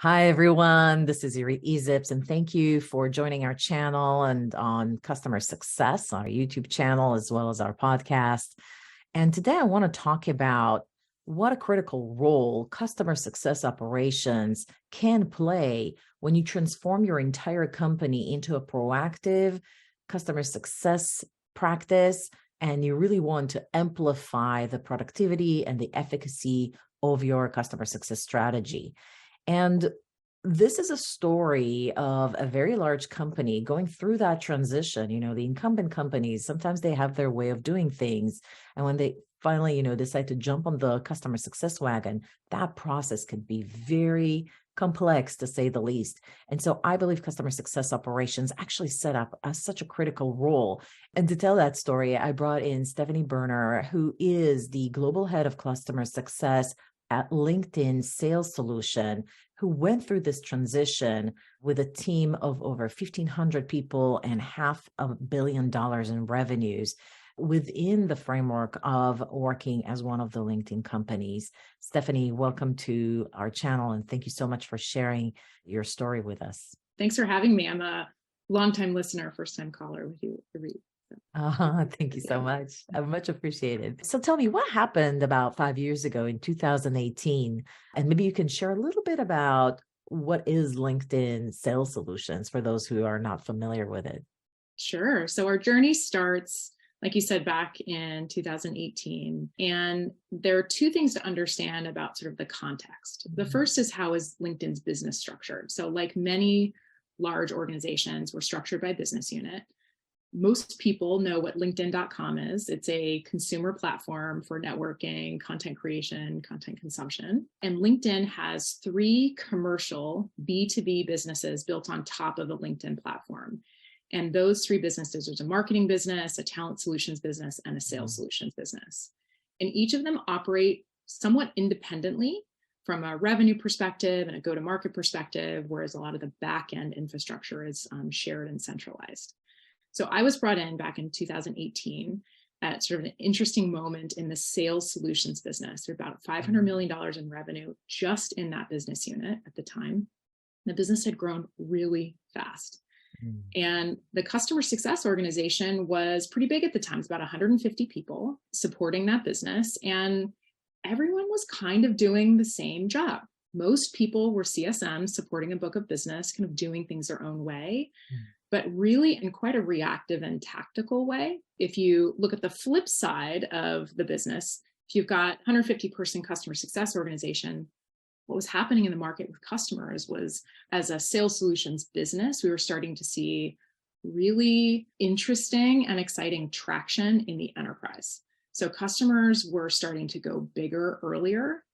Hi, everyone. This is Yuri Ezips, and thank you for joining our channel and on customer success, our YouTube channel, as well as our podcast. And today I want to talk about what a critical role customer success operations can play when you transform your entire company into a proactive customer success practice, and you really want to amplify the productivity and the efficacy of your customer success strategy. And this is a story of a very large company going through that transition. The incumbent companies, sometimes they have their way of doing things. And when they finally, decide to jump on the customer success wagon, that process can be very complex, to say the least. And so I believe customer success operations actually set up as such a critical role. And to tell that story, I brought in Stephanie Berner, who is the global head of customer success at LinkedIn Sales Solution, who went through this transition with a team of over 1,500 people and $500 million in revenues within the framework of working as one of the LinkedIn companies. Stephanie, welcome to our channel, and thank you so much for sharing your story with us. Thanks for having me. I'm a longtime listener, first-time caller with you, Reed. Thank you so much. I much appreciated. So tell me, what happened about 5 years ago in 2018? And maybe you can share a little bit about what is LinkedIn Sales Solutions for those who are not familiar with it. Sure. So our journey starts, like you said, back in 2018. And there are two things to understand about sort of the context. The first is, how is LinkedIn's business structured? So like many large organizations, we're structured by business unit. Most people know what LinkedIn.com is. It's a consumer platform for networking, content creation, content consumption. And LinkedIn has three commercial B2B businesses built on top of the LinkedIn platform. And those three businesses, there's a marketing business, a talent solutions business, and a sales solutions business. And each of them operate somewhat independently from a revenue perspective and a go-to-market perspective, whereas a lot of the back-end infrastructure is shared and centralized. So I was brought in back in 2018 at sort of an interesting moment in the sales solutions business. There were about $500 million in revenue just in that business unit at the time. The business had grown really fast. And the customer success organization was pretty big at the time. It's about 150 people supporting that business. And everyone was kind of doing the same job. Most people were CSMs supporting a book of business, kind of doing things their own way. But really in quite a reactive and tactical way. If you look at the flip side of the business, if you've got 150 person customer success organization, what was happening in the market with customers was, as a sales solutions business, we were starting to see really interesting and exciting traction in the enterprise. So customers were starting to go bigger earlier.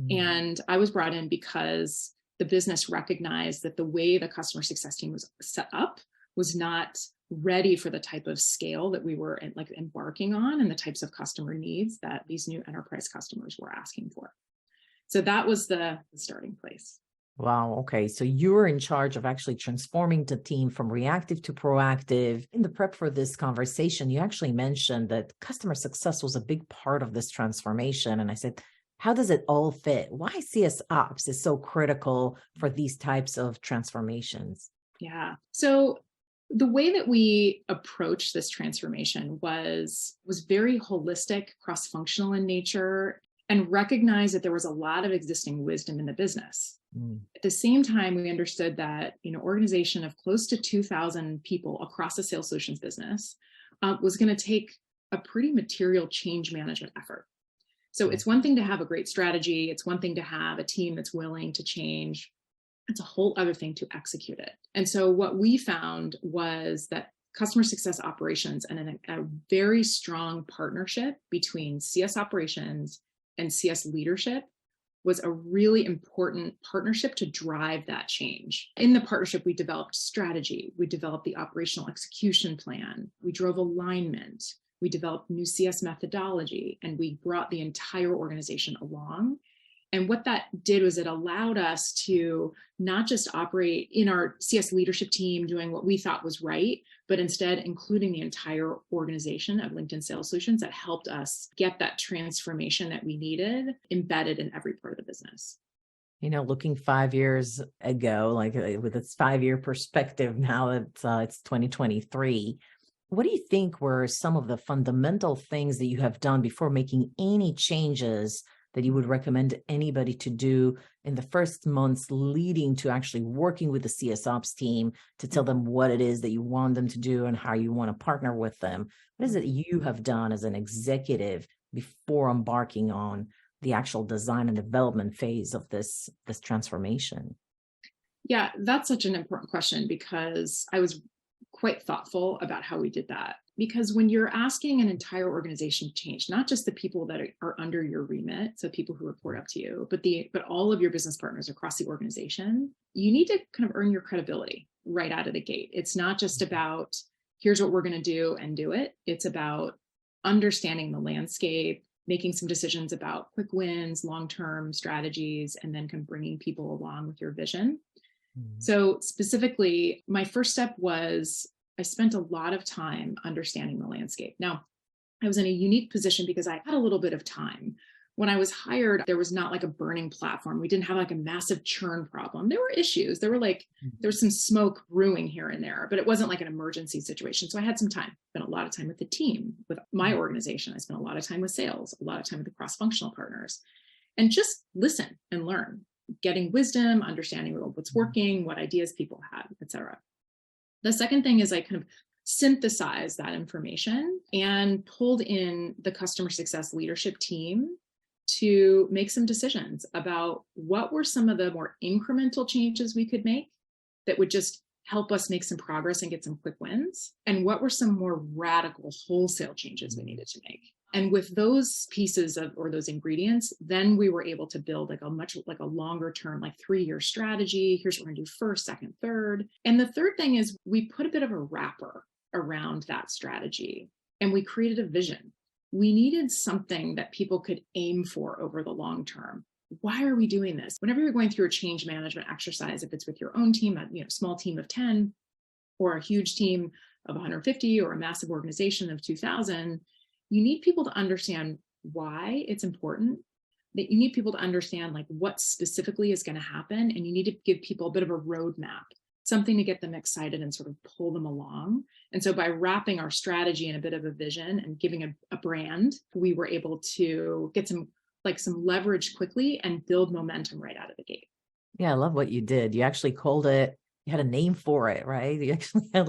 And I was brought in because the business recognized that the way the customer success team was set up was not ready for the type of scale that we were embarking on and the types of customer needs that these new enterprise customers were asking for. So that was the starting place. Wow. Okay. So you were in charge of actually transforming the team from reactive to proactive. In the prep for this conversation, you actually mentioned that customer success was a big part of this transformation. And I said, how does it all fit? Why CS Ops is so critical for these types of transformations? Yeah. So the way that we approached this transformation was very holistic, cross-functional in nature, and recognized that there was a lot of existing wisdom in the business. At the same time, we understood that organization of close to 2,000 people across the sales solutions business was going to take a pretty material change management effort. So it's one thing to have a great strategy. It's one thing to have a team that's willing to change. It's a whole other thing to execute it. And so what we found was that customer success operations and a very strong partnership between CS operations and CS leadership was a really important partnership to drive that change. In the partnership, we developed strategy, we developed the operational execution plan, we drove alignment, we developed new CS methodology, and we brought the entire organization along. And what that did was it allowed us to not just operate in our CS leadership team doing what we thought was right, but instead including the entire organization of LinkedIn Sales Solutions that helped us get that transformation that we needed embedded in every part of the business. Looking 5 years ago, like with its 5-year perspective, now it's 2023. What do you think were some of the fundamental things that you have done before making any changes that you would recommend anybody to do in the first months leading to actually working with the CS Ops team to tell them what it is that you want them to do and how you want to partner with them? What is it you have done as an executive before embarking on the actual design and development phase of this transformation? Yeah, that's such an important question because I was quite thoughtful about how we did that. Because when you're asking an entire organization to change, not just the people that are under your remit, so people who report up to you, but all of your business partners across the organization, you need to kind of earn your credibility right out of the gate. It's not just about here's what we're going to do and do it. It's about understanding the landscape, making some decisions about quick wins, long-term strategies, and then kind of bringing people along with your vision. So specifically, my first step was I spent a lot of time understanding the landscape. Now, I was in a unique position because I had a little bit of time. When I was hired, there was not like a burning platform. We didn't have like a massive churn problem. There were issues. There was some smoke brewing here and there, but it wasn't like an emergency situation. So I had some time, spent a lot of time with the team, with my organization. I spent a lot of time with sales, a lot of time with the cross-functional partners, and just listen and learn, getting wisdom, understanding what's working, what ideas people had, et cetera. The second thing is I kind of synthesized that information and pulled in the customer success leadership team to make some decisions about what were some of the more incremental changes we could make that would just help us make some progress and get some quick wins, and what were some more radical wholesale changes we needed to make. And with those pieces or those ingredients, then we were able to build like a longer term, like 3-year strategy. Here's what we're gonna do first, second, third. And the third thing is we put a bit of a wrapper around that strategy and we created a vision. We needed something that people could aim for over the long term. Why are we doing this? Whenever you're going through a change management exercise, if it's with your own team, a small team of 10 or a huge team of 150 or a massive organization of 2,000, you need people to understand why it's important, that you need people to understand like what specifically is going to happen. And you need to give people a bit of a roadmap, something to get them excited and sort of pull them along. And so by wrapping our strategy in a bit of a vision and giving a brand, we were able to get some leverage quickly and build momentum right out of the gate. Yeah, I love what you did. You actually called it, you had a name for it, right? You actually had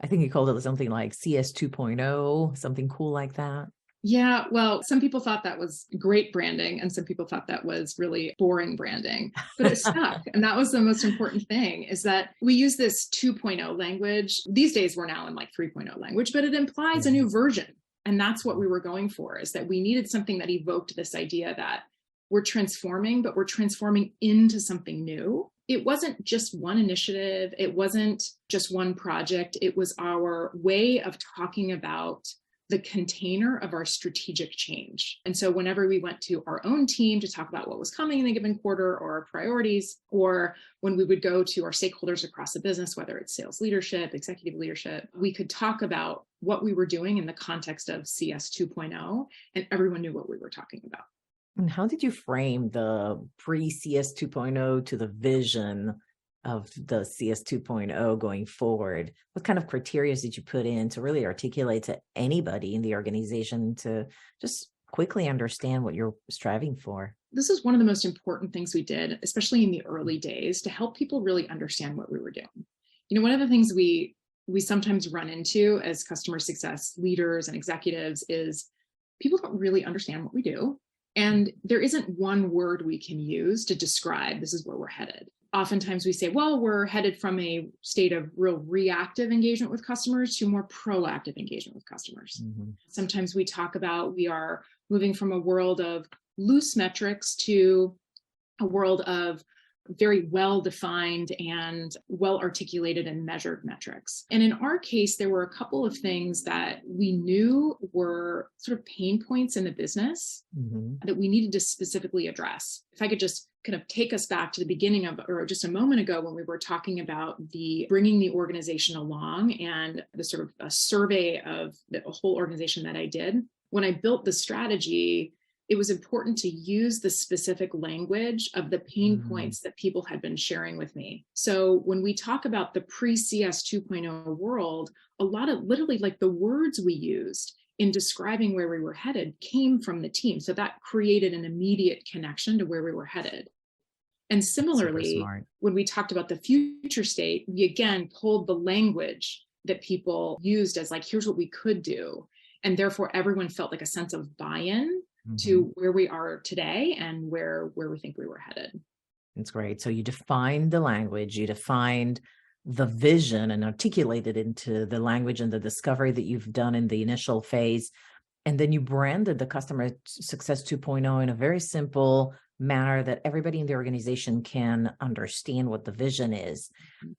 I think you called it something like CS 2.0, something cool like that. Yeah, well, some people thought that was great branding and some people thought that was really boring branding, but it stuck. And that was the most important thing, is that we use this 2.0 language. These days we're now in like 3.0 language, but it implies a new version. And that's what we were going for, is that we needed something that evoked this idea that we're transforming, but we're transforming into something new. It wasn't just one initiative. It wasn't just one project. It was our way of talking about the container of our strategic change. And so whenever we went to our own team to talk about what was coming in a given quarter or our priorities, or when we would go to our stakeholders across the business, whether it's sales leadership, executive leadership, we could talk about what we were doing in the context of CS 2.0, and everyone knew what we were talking about. And how did you frame the pre-CS 2.0 to the vision of the CS 2.0 going forward? What kind of criteria did you put in to really articulate to anybody in the organization to just quickly understand what you're striving for? This is one of the most important things we did, especially in the early days, to help people really understand what we were doing. One of the things we sometimes run into as customer success leaders and executives is people don't really understand what we do. And there isn't one word we can use to describe this is where we're headed. Oftentimes we say, well, we're headed from a state of real reactive engagement with customers to more proactive engagement with customers. Mm-hmm. Sometimes we talk about we are moving from a world of loose metrics to a world of very well-defined and well-articulated and measured metrics. And in our case, there were a couple of things that we knew were sort of pain points in the business that we needed to specifically address. If I could just kind of take us back to the beginning of, or just a moment ago when we were talking about the bringing the organization along and the sort of a survey of the whole organization that I did. When I built the strategy, it was important to use the specific language of the pain points that people had been sharing with me. So when we talk about the pre-CS 2.0 world, a lot of literally like the words we used in describing where we were headed came from the team. So that created an immediate connection to where we were headed. And similarly, when we talked about the future state, we again pulled the language that people used as like, here's what we could do. And therefore, everyone felt like a sense of buy-in to where we are today and where we think we were headed. That's great. So you defined the language, you defined the vision and articulated into the language and the discovery that you've done in the initial phase. And then you branded the Customer Success 2.0 in a very simple manner that everybody in the organization can understand what the vision is.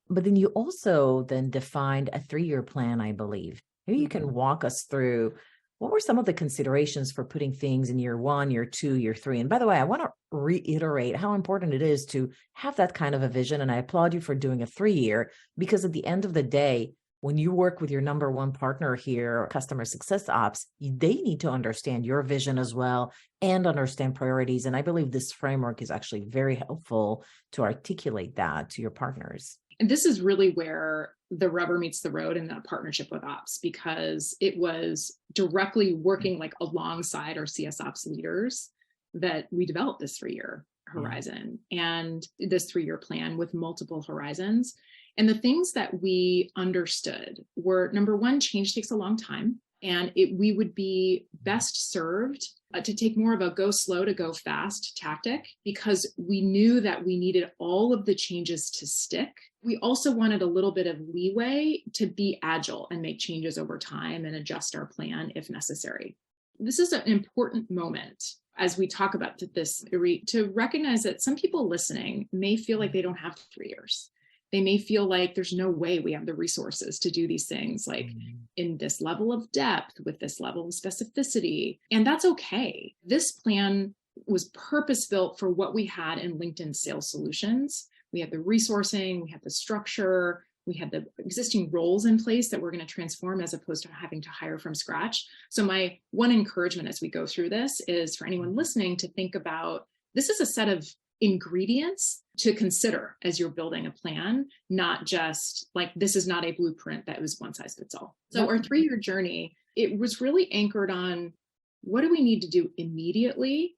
But then you also then defined a 3-year plan, I believe. Maybe you can walk us through what were some of the considerations for putting things in year 1, year 2, year 3? And by the way, I want to reiterate how important it is to have that kind of a vision. And I applaud you for doing a 3-year, because at the end of the day, when you work with your number one partner here, customer success ops, they need to understand your vision as well and understand priorities. And I believe this framework is actually very helpful to articulate that to your partners. And this is really where the rubber meets the road in that partnership with ops, because it was directly working like alongside our CS ops leaders that we developed this 3-year horizon and this 3-year plan with multiple horizons. And the things that we understood were, number one, change takes a long time, and we would be best served to take more of a go slow to go fast tactic, because we knew that we needed all of the changes to stick. We also wanted a little bit of leeway to be agile and make changes over time and adjust our plan if necessary. This is an important moment as we talk about this, to recognize that some people listening may feel like they don't have 3 years. They may feel like there's no way we have the resources to do these things like in this level of depth with this level of specificity. And that's okay. This plan was purpose-built for what we had in LinkedIn Sales Solutions. We had the resourcing, we had the structure, we had the existing roles in place that we're going to transform as opposed to having to hire from scratch. So my one encouragement as we go through this is for anyone listening to think about, this is a set of ingredients to consider as you're building a plan, not just like, this is not a blueprint that was one size fits all. So our 3-year journey, it was really anchored on what do we need to do immediately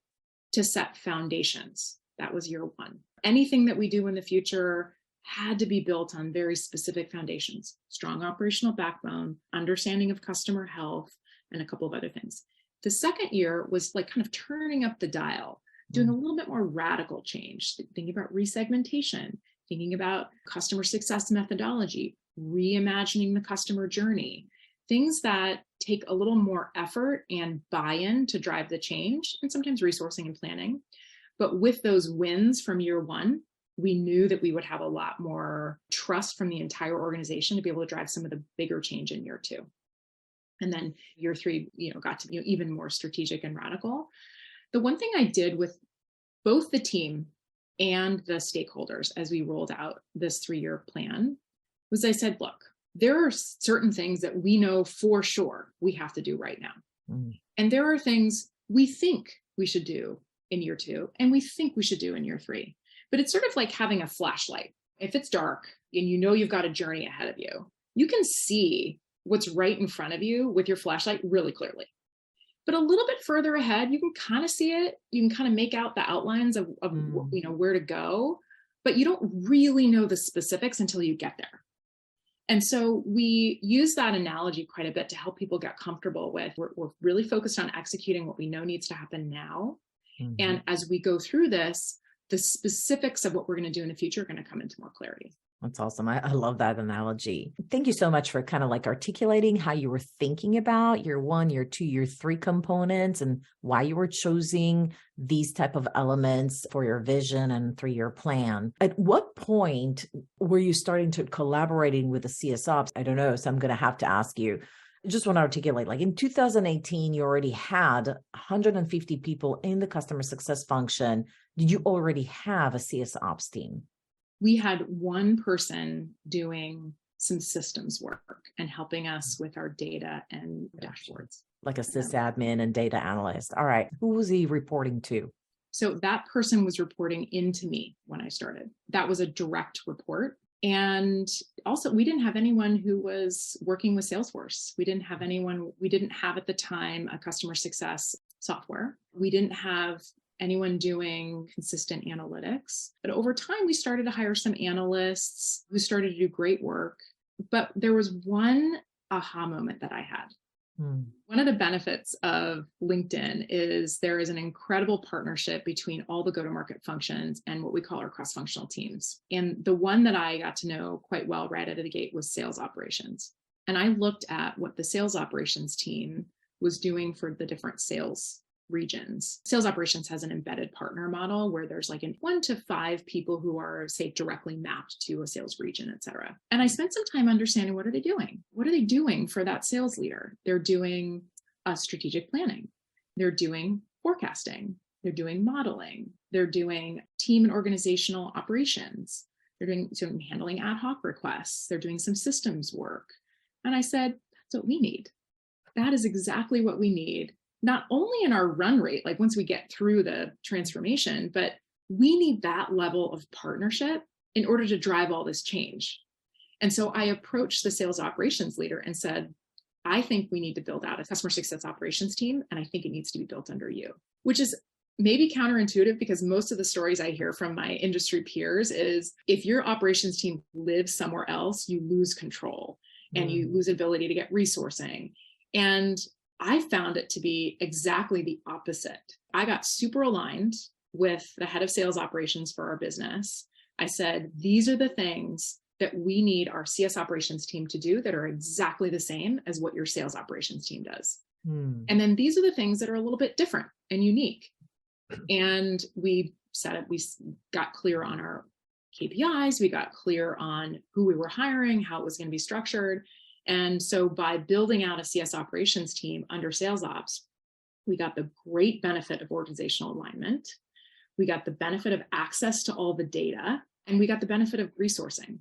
to set foundations. That was year 1. Anything that we do in the future had to be built on very specific foundations, strong operational backbone, understanding of customer health, and a couple of other things. The second year was like kind of turning up the dial, doing a little bit more radical change, thinking about resegmentation, thinking about customer success methodology, reimagining the customer journey, things that take a little more effort and buy-in to drive the change, and sometimes resourcing and planning. But with those wins from year 1, we knew that we would have a lot more trust from the entire organization to be able to drive some of the bigger change in year 2. And then year 3, got to be even more strategic and radical. The one thing I did with both the team and the stakeholders as we rolled out this 3-year plan was I said, look, there are certain things that we know for sure we have to do right now. And there are things we think we should do in year 2 and we think we should do in year 3. But it's sort of like having a flashlight. If it's dark and you've got a journey ahead of you, you can see what's right in front of you with your flashlight really clearly. But a little bit further ahead, you can kind of see it. You can kind of make out the outlines of where to go, but you don't really know the specifics until you get there. And so we use that analogy quite a bit to help people get comfortable with, we're really focused on executing what we know needs to happen now. And as we go through this, the specifics of what we're going to do in the future are going to come into more clarity. That's awesome. I love that analogy. Thank you so much for kind of like articulating how you were thinking about year 1, year 2, year 3 components and why you were choosing these type of elements for your vision and 3-year plan. At what point were you starting to collaborating with the CS ops? I don't know. So I'm going to have to ask you. I just want to articulate, like in 2018, you already had 150 people in the customer success function. Did you already have a CS ops team? We had one person doing some systems work and helping us with our data and dashboards. Like a sysadmin and data analyst. All right. Who was he reporting to? So that person was reporting into me when I started. That was a direct report. And also, we didn't have anyone who was working with Salesforce. We didn't have at the time a customer success software. We didn't have anyone doing consistent analytics. But over time, we started to hire some analysts who started to do great work. But there was one aha moment that I had. One of the benefits of LinkedIn is there is an incredible partnership between all the go-to-market functions and what we call our cross-functional teams. And the one that I got to know quite well right out of the gate was sales operations. And I looked at what the sales operations team was doing for the different sales regions. Sales operations has an embedded partner model where there's like 1 to 5 people who are, say, directly mapped to a sales region, et cetera. And I spent some time understanding, what are they doing? What are they doing for that sales leader? They're doing strategic planning. They're doing forecasting. They're doing modeling. They're doing team and organizational operations. They're doing handling ad hoc requests. They're doing some systems work. And I said, that's what we need. That is exactly what we need. Not only in our run rate, like once we get through the transformation, but we need that level of partnership in order to drive all this change. And so I approached the sales operations leader and said, I think we need to build out a customer success operations team, and I think it needs to be built under you, which is maybe counterintuitive because most of the stories I hear from my industry peers is if your operations team lives somewhere else, you lose control and you lose ability to get resourcing. And I found it to be exactly the opposite. I got super aligned with the head of sales operations for our business. I said, these are the things that we need our CS operations team to do that are exactly the same as what your sales operations team does. And then these are the things that are a little bit different and unique. And we got clear on our KPIs. We got clear on who we were hiring, how it was going to be structured. And so by building out a CS operations team under sales ops, we got the great benefit of organizational alignment. We got the benefit of access to all the data, and we got the benefit of resourcing.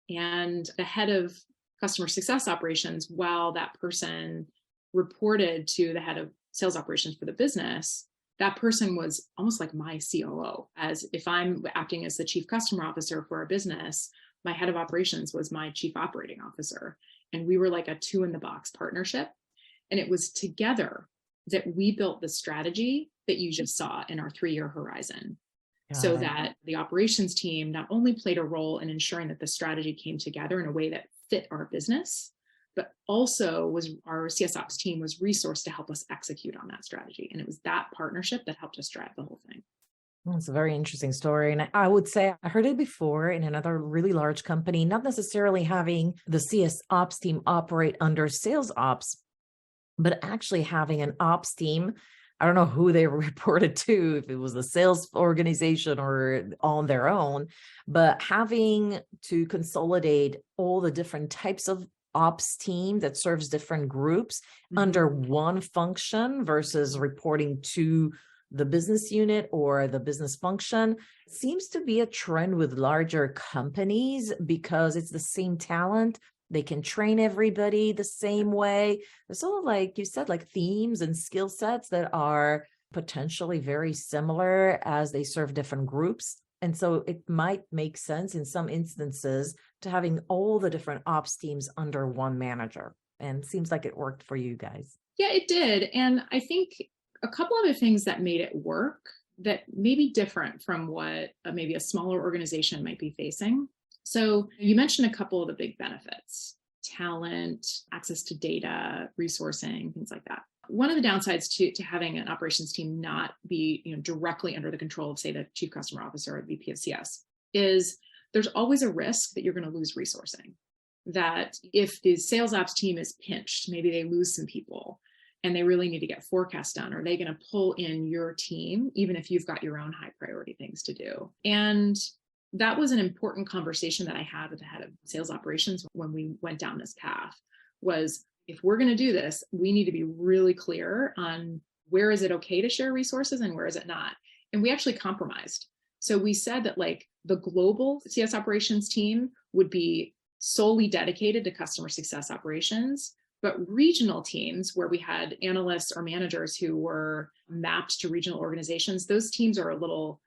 And the head of customer success operations, while that person reported to the head of sales operations for the business, that person was almost like my COO. As if I'm acting as the chief customer officer for a business, my head of operations was my chief operating officer. And we were like a 2-in-the-box partnership. And it was together that we built the strategy that you just saw in our 3-year horizon. So that the operations team not only played a role in ensuring that the strategy came together in a way that fit our business, but also our CS ops team was resourced to help us execute on that strategy. And it was that partnership that helped us drive the whole thing. It's a very interesting story. And I would say I heard it before in another really large company, not necessarily having the CS ops team operate under sales ops, but actually having an ops team. I don't know who they reported to, if it was the sales organization or on their own, but having to consolidate all the different types of ops team that serves different groups under one function versus reporting to the business unit or the business function seems to be a trend with larger companies because it's the same talent. They can train everybody the same way. There's all, like you said, like themes and skill sets that are potentially very similar as they serve different groups. And so it might make sense in some instances to having all the different ops teams under one manager. And it seems like it worked for you guys. Yeah, it did. And I think a couple other things that made it work that may be different from what maybe a smaller organization might be facing. So you mentioned a couple of the big benefits: talent, access to data, resourcing, things like that. One of the downsides to having an operations team not be directly under the control of, say, the chief customer officer or VP of CS is there's always a risk that you're going to lose resourcing. That if the sales ops team is pinched, maybe they lose some people and they really need to get forecasts done, are they going to pull in your team, even if you've got your own high priority things to do? And that was an important conversation that I had with the head of sales operations when we went down this path, was if we're going to do this, we need to be really clear on where is it okay to share resources and where is it not. And we actually compromised. So we said that like the global CS operations team would be solely dedicated to customer success operations, but regional teams where we had analysts or managers who were mapped to regional organizations, those teams are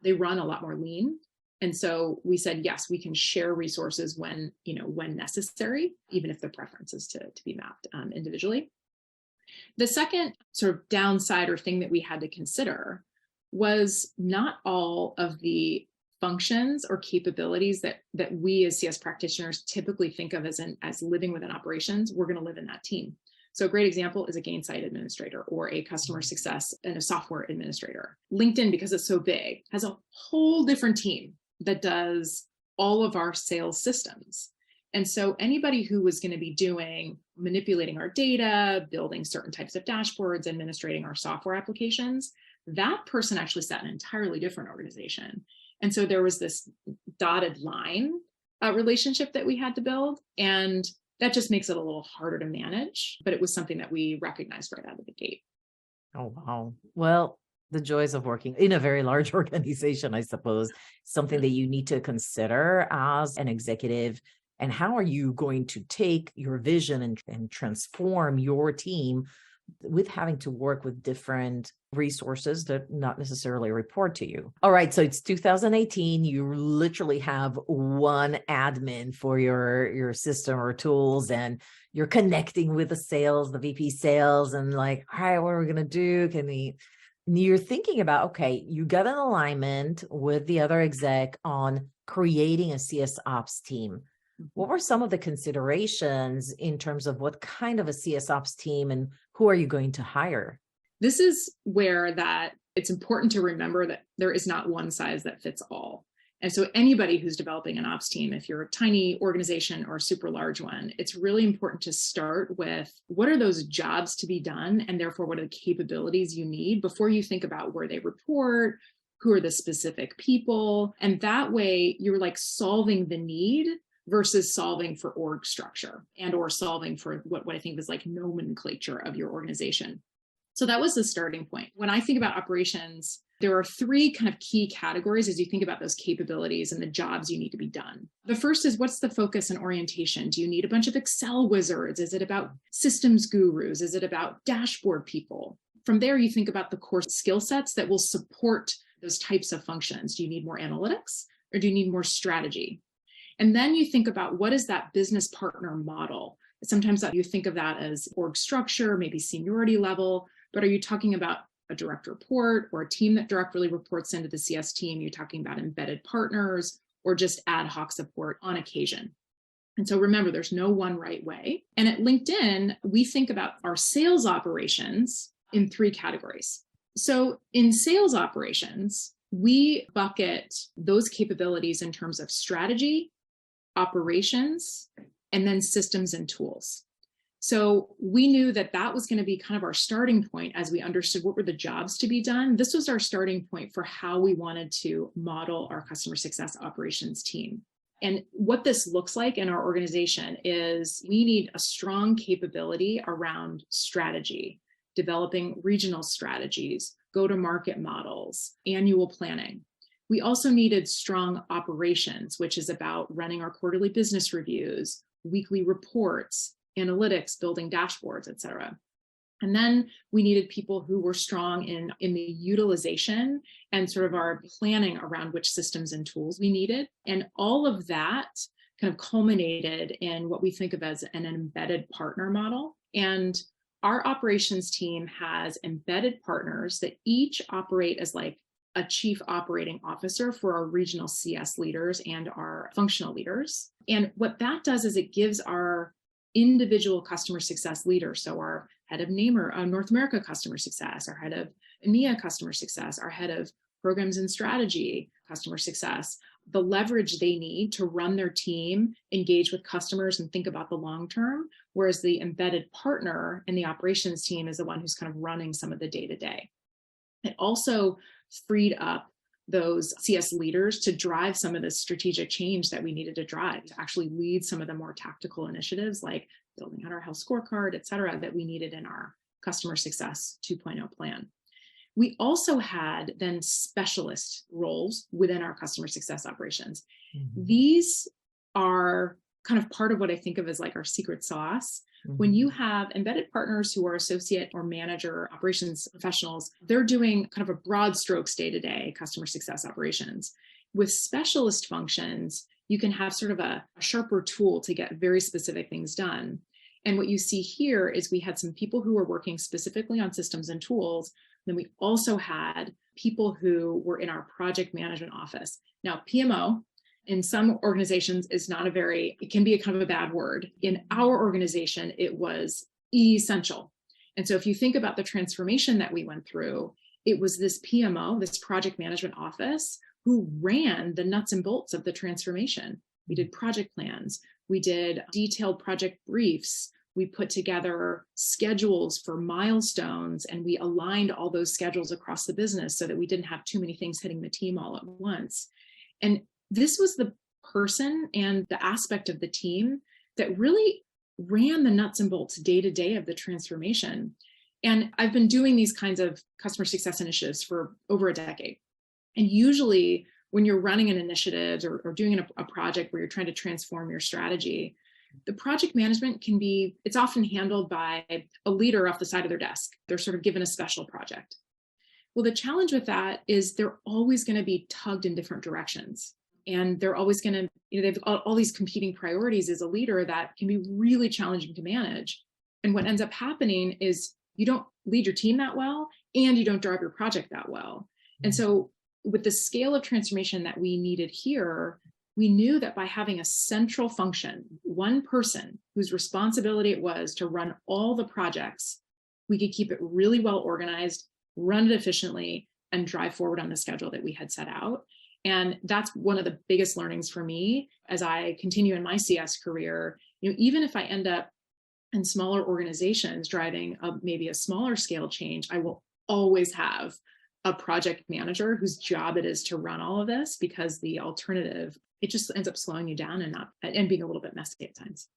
they run a lot more lean. And so we said, yes, we can share resources when necessary, even if the preference is to be mapped individually. The second sort of downside or thing that we had to consider was not all of the functions or capabilities that we as CS practitioners typically think of as living within operations, we're going to live in that team. So a great example is a gain site administrator or a customer success and a software administrator. LinkedIn, because it's so big, has a whole different team that does all of our sales systems. And so anybody who was going to be manipulating our data, building certain types of dashboards, administrating our software applications, that person actually sat in an entirely different organization. And so there was this dotted line relationship that we had to build. And that just makes it a little harder to manage. But it was something that we recognized right out of the gate. Oh, wow. Well, the joys of working in a very large organization, I suppose, something that you need to consider as an executive. And how are you going to take your vision and transform your team with having to work with different resources that not necessarily report to you? All right. So it's 2018. You literally have one admin for your system or tools, and you're connecting with the VP sales, and like, all right, what are we going to do? You're thinking about, okay, you got an alignment with the other exec on creating a CS ops team. What were some of the considerations in terms of what kind of a CS ops team and who are you going to hire? This is where that it's important to remember that there is not one size that fits all. And so anybody who's developing an ops team, if you're a tiny organization or a super large one, it's really important to start with what are those jobs to be done, and therefore what are the capabilities you need before you think about where they report, who are the specific people. And that way you're like solving the need versus solving for org structure and or solving for what I think is like nomenclature of your organization. So that was the starting point. When I think about operations, there are three kind of key categories as you think about those capabilities and the jobs you need to be done. The first is, what's the focus and orientation? Do you need a bunch of Excel wizards? Is it about systems gurus? Is it about dashboard people? From there, you think about the core skill sets that will support those types of functions. Do you need more analytics or do you need more strategy? And then you think about, what is that business partner model? Sometimes you think of that as org structure, maybe seniority level, but are you talking about a direct report or a team that directly reports into the CS team? You're talking about embedded partners or just ad hoc support on occasion. And so remember, there's no one right way. And at LinkedIn, we think about our sales operations in three categories. So in sales operations, we bucket those capabilities in terms of strategy, operations, and then systems and tools. So we knew that was going to be kind of our starting point as we understood what were the jobs to be done. This was our starting point for how we wanted to model our customer success operations team. And what this looks like in our organization is we need a strong capability around strategy, developing regional strategies, go-to-market models, annual planning. We also needed strong operations, which is about running our quarterly business reviews, weekly reports, analytics, building dashboards, et cetera. And then we needed people who were strong in the utilization and sort of our planning around which systems and tools we needed. And all of that kind of culminated in what we think of as an embedded partner model. And our operations team has embedded partners that each operate as like a chief operating officer for our regional CS leaders and our functional leaders. And what that does is it gives our individual customer success leaders, so our head of North America customer success, our head of EMEA customer success, our head of programs and strategy customer success, the leverage they need to run their team, engage with customers, and think about the long term, whereas the embedded partner in the operations team is the one who's kind of running some of the day-to-day. It also freed up those CS leaders to drive some of the strategic change that we needed to drive, to actually lead some of the more tactical initiatives like building out our health scorecard, et cetera, that we needed in our customer success 2.0 plan. We also had then specialist roles within our customer success operations. Mm-hmm. These are kind of part of what I think of as like our secret sauce. Mm-hmm. When you have embedded partners who are associate or manager operations professionals, they're doing kind of a broad strokes day-to-day customer success operations. With specialist functions, you can have sort of a sharper tool to get very specific things done. And what you see here is we had some people who were working specifically on systems and tools. Then we also had people who were in our project management office. Now, PMO in some organizations is not it can be a kind of a bad word. In our organization, it was essential. And so if you think about the transformation that we went through, it was this PMO, this project management office, who ran the nuts and bolts of the transformation. We did project plans. We did detailed project briefs. We put together schedules for milestones, and we aligned all those schedules across the business so that we didn't have too many things hitting the team all at once. And this was the person and the aspect of the team that really ran the nuts and bolts day to day of the transformation. And I've been doing these kinds of customer success initiatives for over a decade. And usually when you're running an initiative or doing a project where you're trying to transform your strategy, the project management it's often handled by a leader off the side of their desk. They're sort of given a special project. Well, the challenge with that is they're always going to be tugged in different directions. And they're always going to, they've got all these competing priorities as a leader that can be really challenging to manage. And what ends up happening is you don't lead your team that well, and you don't drive your project that well. And so with the scale of transformation that we needed here, we knew that by having a central function, one person whose responsibility it was to run all the projects, we could keep it really well organized, run it efficiently, and drive forward on the schedule that we had set out. And that's one of the biggest learnings for me as I continue in my CS career. Even if I end up in smaller organizations driving maybe a smaller scale change, I will always have a project manager whose job it is to run all of this, because the alternative, it just ends up slowing you down and being a little bit messy at times.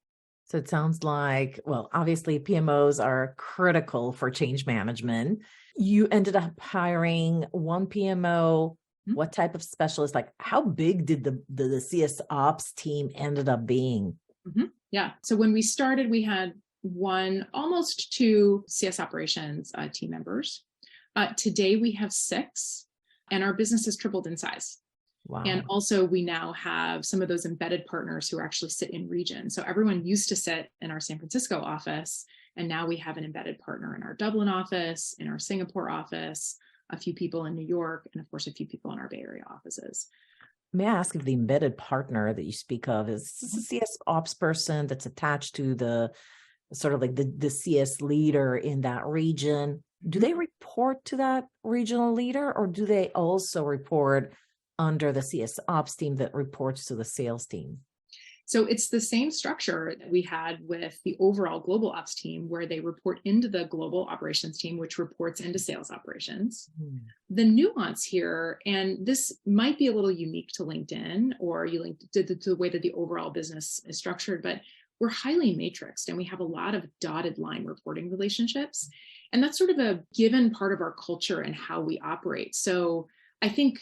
So it sounds like, well, obviously PMOs are critical for change management. You ended up hiring one PMO. What type of specialist, like how big did the CS ops team ended up being? Mm-hmm. Yeah. So when we started, we had almost two CS operations team members. Today we have 6, and our business has tripled in size. Wow. And also we now have some of those embedded partners who actually sit in region. So everyone used to sit in our San Francisco office, and now we have an embedded partner in our Dublin office, in our Singapore office, a few people in New York, and of course, a few people in our Bay Area offices. May I ask if the embedded partner that you speak of is a CS ops person that's attached to the sort of like the CS leader in that region? Do they report to that regional leader, or do they also report under the CS ops team that reports to the sales team? So it's the same structure that we had with the overall global ops team, where they report into the global operations team, which reports into sales operations. The nuance here, and this might be a little unique to LinkedIn, or you linked to the way that the overall business is structured, but we're highly matrixed and we have a lot of dotted line reporting relationships. And that's sort of a given part of our culture and how we operate. So I think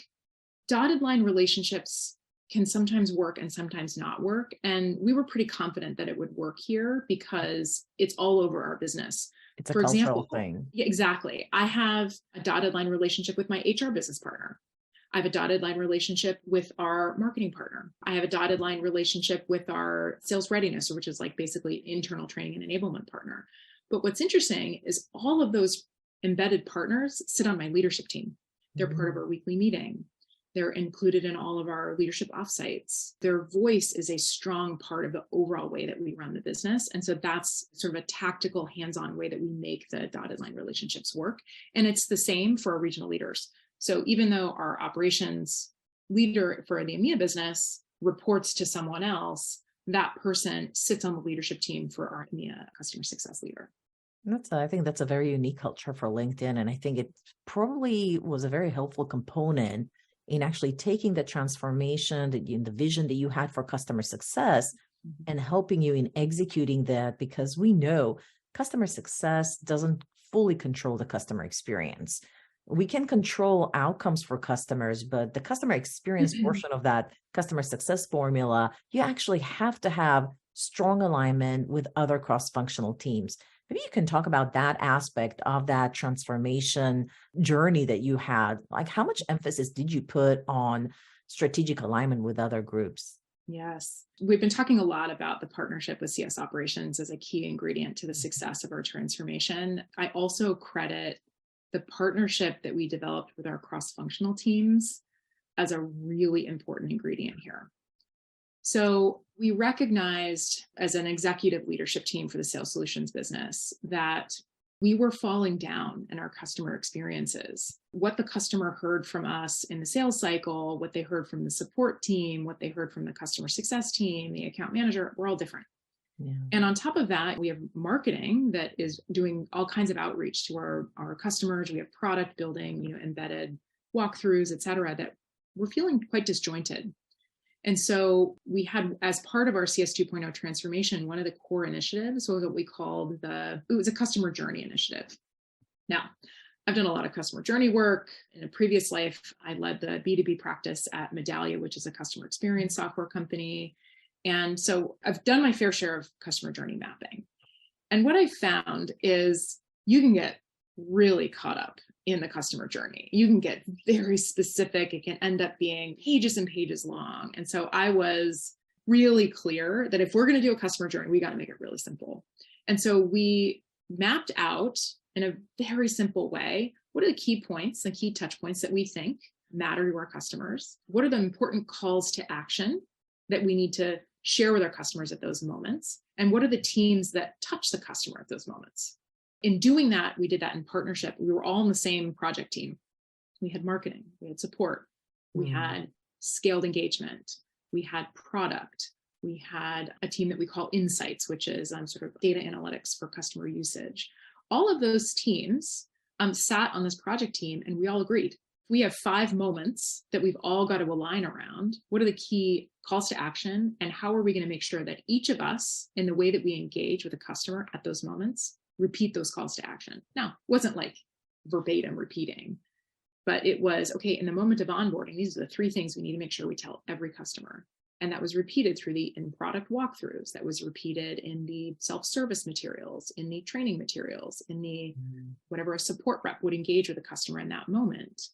dotted line relationships can sometimes work and sometimes not work. And we were pretty confident that it would work here because it's all over our business. It's a cultural thing. Yeah, exactly. I have a dotted line relationship with my HR business partner. I have a dotted line relationship with our marketing partner. I have a dotted line relationship with our sales readiness, which is like basically internal training and enablement partner. But what's interesting is all of those embedded partners sit on my leadership team. They're part of our weekly meeting. They're included in all of our leadership offsites. Their voice is a strong part of the overall way that we run the business. And so that's sort of a tactical, hands-on way that we make the dotted line relationships work. And it's the same for our regional leaders. So even though our operations leader for the EMEA business reports to someone else, that person sits on the leadership team for our EMEA customer success leader. I think that's a very unique culture for LinkedIn. And I think it probably was a very helpful component in actually taking the transformation, the vision that you had for customer success and helping you in executing that, because we know customer success doesn't fully control the customer experience. we can control outcomes for customers, but the customer experience portion of that customer success formula, you actually have to have strong alignment with other cross-functional teams. Maybe you can talk about that aspect of that transformation journey that you had. Like, how much emphasis did you put on strategic alignment with other groups? Yes. We've been talking a lot about the partnership with CS operations as a key ingredient to the success of our transformation. I also credit the partnership that we developed with our cross-functional teams as a really important ingredient here. So we recognized as an executive leadership team for the sales solutions business that we were falling down in our customer experiences. What the customer heard from us in the sales cycle, what they heard from the support team, what they heard from the customer success team, the account manager, we're all different. Yeah. And on top of that, we have marketing that is doing all kinds of outreach to our customers. We have product building, embedded walkthroughs, et cetera, that we're feeling quite disjointed. And so we had, as part of our CS 2.0 transformation, one of the core initiatives was what we called it was a customer journey initiative. Now, I've done a lot of customer journey work. In a previous life, I led the B2B practice at Medallia, which is a customer experience software company. And so I've done my fair share of customer journey mapping. And what I found is you can get really caught up in the customer journey. You can get very specific. It can end up being pages and pages long. And so I was really clear that if we're going to do a customer journey, we got to make it really simple. And so we mapped out in a very simple way, what are the key points, the key touch points that we think matter to our customers? What are the important calls to action that we need to share with our customers at those moments? And what are the teams that touch the customer at those moments? In doing that, we did that in partnership. We were all on the same project team. We had marketing, we had support, we had scaled engagement, we had product, we had a team that we call insights, which is sort of data analytics for customer usage. All of those teams sat on this project team, and we all agreed, we have 5 moments that we've all got to align around. What are the key calls to action, and how are we going to make sure that each of us, in the way that we engage with the customer at those moments, repeat those calls to action? Now, it wasn't like verbatim repeating, but it was, okay, in the moment of onboarding, these are the 3 things we need to make sure we tell every customer. And that was repeated through the in-product walkthroughs. That was repeated in the self-service materials, in the training materials, in the whatever a support rep would engage with a customer in that moment,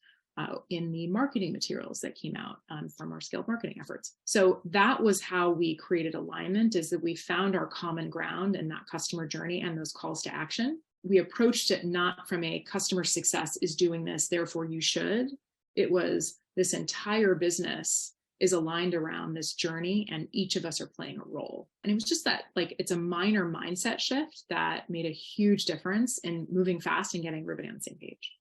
in the marketing materials that came out from our scaled marketing efforts. So that was how we created alignment, is that we found our common ground in that customer journey and those calls to action. We approached it not from a customer success is doing this, therefore you should. It was this entire business is aligned around this journey, and each of us are playing a role. And it was just that, like, it's a minor mindset shift that made a huge difference in moving fast and getting everybody on the same page.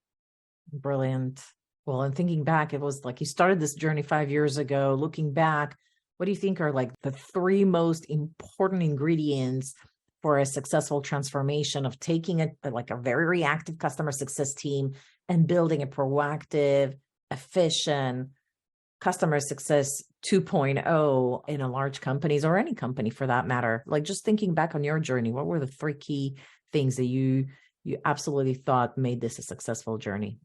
Brilliant. Well, and thinking back, it was like you started this journey 5 years ago. Looking back, what do you think are like the 3 most important ingredients for a successful transformation of taking a very reactive customer success team and building a proactive, efficient customer success 2.0 in a large companies, or any company for that matter? Like, just thinking back on your journey, what were the 3 key things that you absolutely thought made this a successful journey?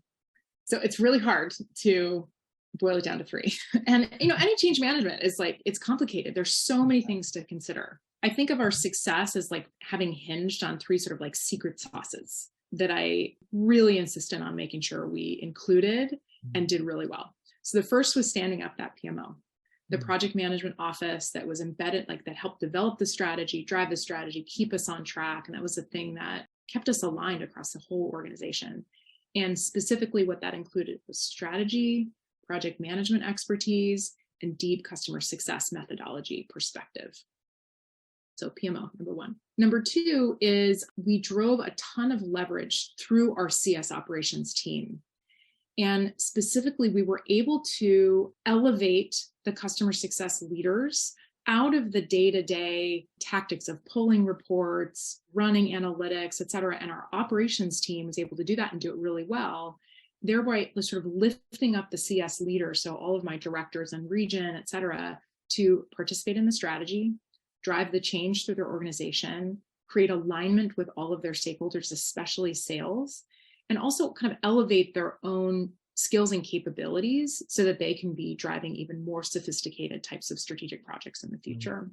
So it's really hard to boil it down to 3. And, any change management is like, it's complicated. There's so many things to consider. I think of our success as like having hinged on 3 sort of like secret sauces that I really insisted on making sure we included and did really well. So the first was standing up that PMO, the project management office that was embedded, like that helped develop the strategy, drive the strategy, keep us on track. And that was the thing that kept us aligned across the whole organization. And specifically what that included was strategy, project management expertise, and deep customer success methodology perspective. So PMO, number 1. Number 2 is we drove a ton of leverage through our CS operations team. And specifically, we were able to elevate the customer success leaders out of the day-to-day tactics of pulling reports, running analytics, et cetera. And our operations team was able to do that and do it really well, thereby sort of lifting up the CS leaders. So all of my directors and region, et cetera, to participate in the strategy, drive the change through their organization, create alignment with all of their stakeholders, especially sales, and also kind of elevate their own skills and capabilities so that they can be driving even more sophisticated types of strategic projects in the future.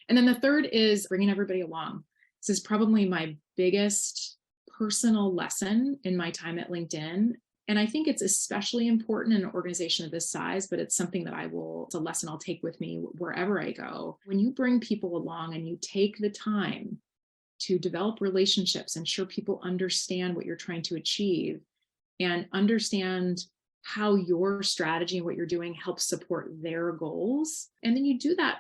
And then the third is bringing everybody along. This is probably my biggest personal lesson in my time at LinkedIn. And I think it's especially important in an organization of this size, but it's something that it's a lesson I'll take with me wherever I go. When you bring people along and you take the time to develop relationships, ensure people understand what you're trying to achieve and understand how your strategy and what you're doing helps support their goals. And then you do that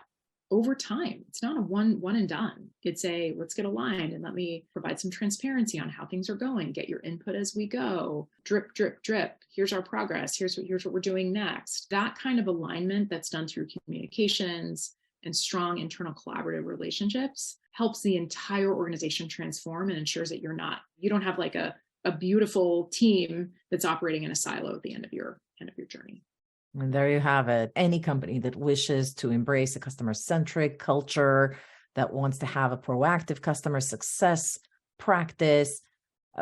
over time. It's not a one and done. It's let's get aligned and let me provide some transparency on how things are going. Get your input as we go. Drip, drip, drip. Here's our progress. Here's what we're doing next. That kind of alignment that's done through communications and strong internal collaborative relationships helps the entire organization transform and ensures that you don't have like a beautiful team that's operating in a silo at the end of your journey. And there you have it. Any company that wishes to embrace a customer-centric culture, that wants to have a proactive customer success practice,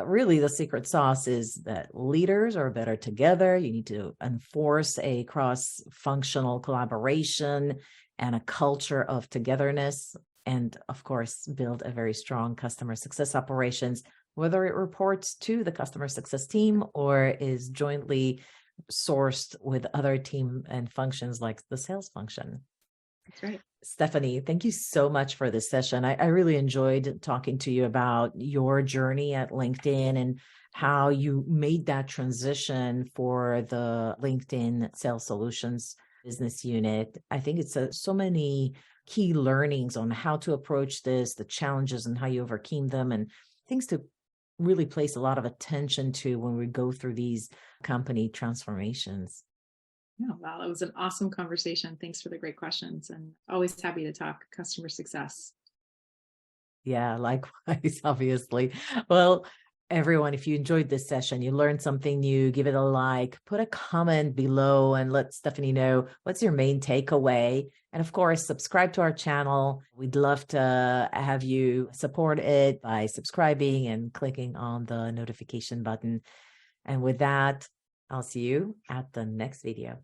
really the secret sauce is that leaders are better together. You need to enforce a cross-functional collaboration and a culture of togetherness. And of course, build a very strong customer success operations, whether it reports to the customer success team or is jointly sourced with other team and functions like the sales function. That's right. Stephanie, thank you so much for this session. I really enjoyed talking to you about your journey at LinkedIn and how you made that transition for the LinkedIn Sales Solutions business unit. I think it's so many key learnings on how to approach this, the challenges and how you overcame them, and things to really place a lot of attention to when we go through these company transformations. Yeah, wow, that was an awesome conversation. Thanks for the great questions, and always happy to talk customer success. Yeah, likewise, obviously. Well, everyone, if you enjoyed this session, you learned something new, give it a like, put a comment below and let Stephanie know what's your main takeaway. And of course, subscribe to our channel. We'd love to have you support it by subscribing and clicking on the notification button. And with that, I'll see you at the next video.